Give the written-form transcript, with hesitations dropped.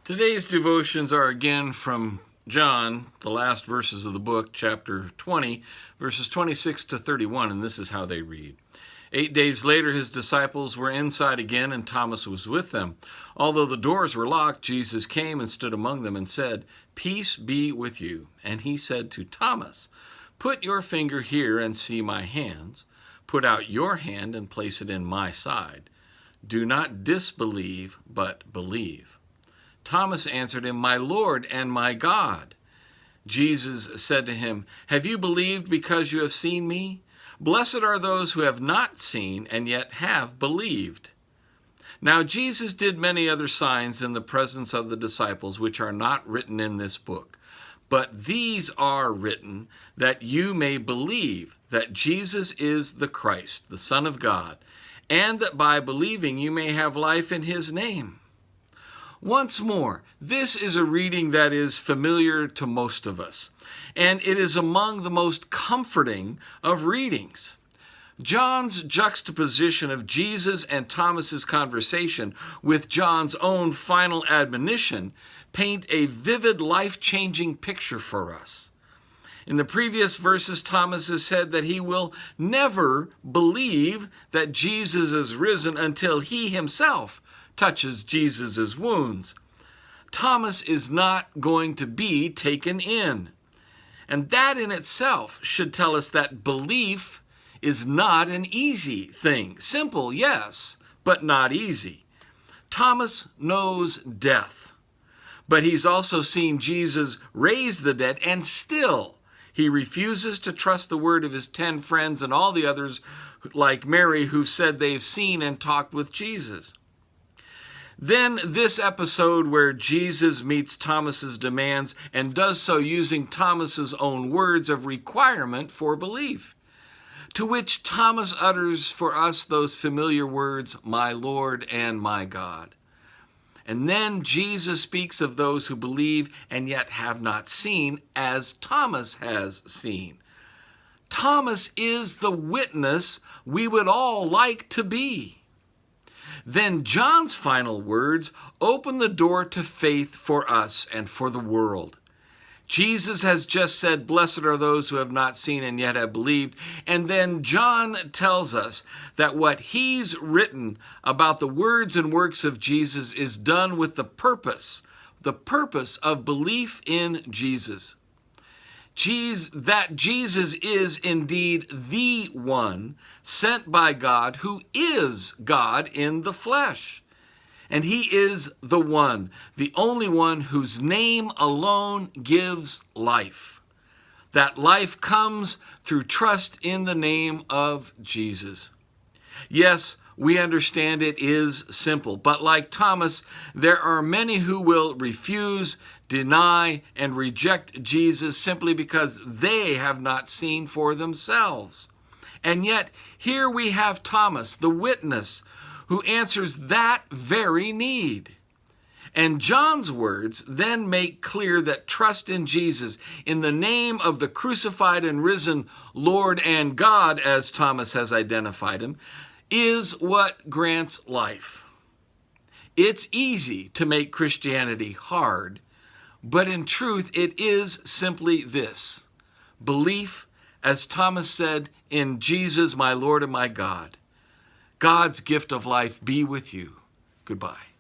Today's devotions are again from John, the last verses of the book, chapter 20, verses 26 to 31, and this is how they read. 8 days later, his disciples were inside again, and Thomas was with them. Although the doors were locked, Jesus came and stood among them and said, "Peace be with you." And he said to Thomas, "Put your finger here and see my hands. Put out your hand and place it in my side. Do not disbelieve, but believe." Thomas answered him, "My Lord and my God." Jesus said to him, "Have you believed because you have seen me? Blessed are those who have not seen and yet have believed." Now Jesus did many other signs in the presence of the disciples, which are not written in this book. But these are written that you may believe that Jesus is the Christ, the Son of God, and that by believing you may have life in his name. Once more, this is a reading that is familiar to most of us, and it is among the most comforting of readings. John's juxtaposition of Jesus and Thomas's conversation with John's own final admonition paint a vivid, life-changing picture for us. In the previous verses, Thomas has said that he will never believe that Jesus is risen until he himself touches Jesus' wounds. Thomas is not going to be taken in. And that in itself should tell us that belief is not an easy thing. Simple, yes, but not easy. Thomas knows death, but he's also seen Jesus raise the dead, and still he refuses to trust the word of his 10 friends and all the others like Mary who said they've seen and talked with Jesus. Then this episode where Jesus meets Thomas's demands and does so using Thomas's own words of requirement for belief, to which Thomas utters for us those familiar words, "My Lord and my God." And then Jesus speaks of those who believe and yet have not seen, as Thomas has seen. Thomas is the witness we would all like to be. Then John's final words open the door to faith for us and for the world. Jesus has just said, "Blessed are those who have not seen and yet have believed." And then John tells us that what he's written about the words and works of Jesus is done with the purpose of belief in Jesus. That Jesus is indeed the one sent by God who is God in the flesh. And he is the one, the only one whose name alone gives life. That life comes through trust in the name of Jesus. Yes, we understand it is simple, but like Thomas, there are many who will refuse, deny, and reject Jesus simply because they have not seen for themselves. And yet, here we have Thomas, the witness, who answers that very need. And John's words then make clear that trust in Jesus, in the name of the crucified and risen Lord and God, as Thomas has identified him, is what grants life. It's easy to make Christianity hard, but in truth, it is simply this: belief, as Thomas said, in Jesus, my Lord and my God. God's gift of life be with you. Goodbye.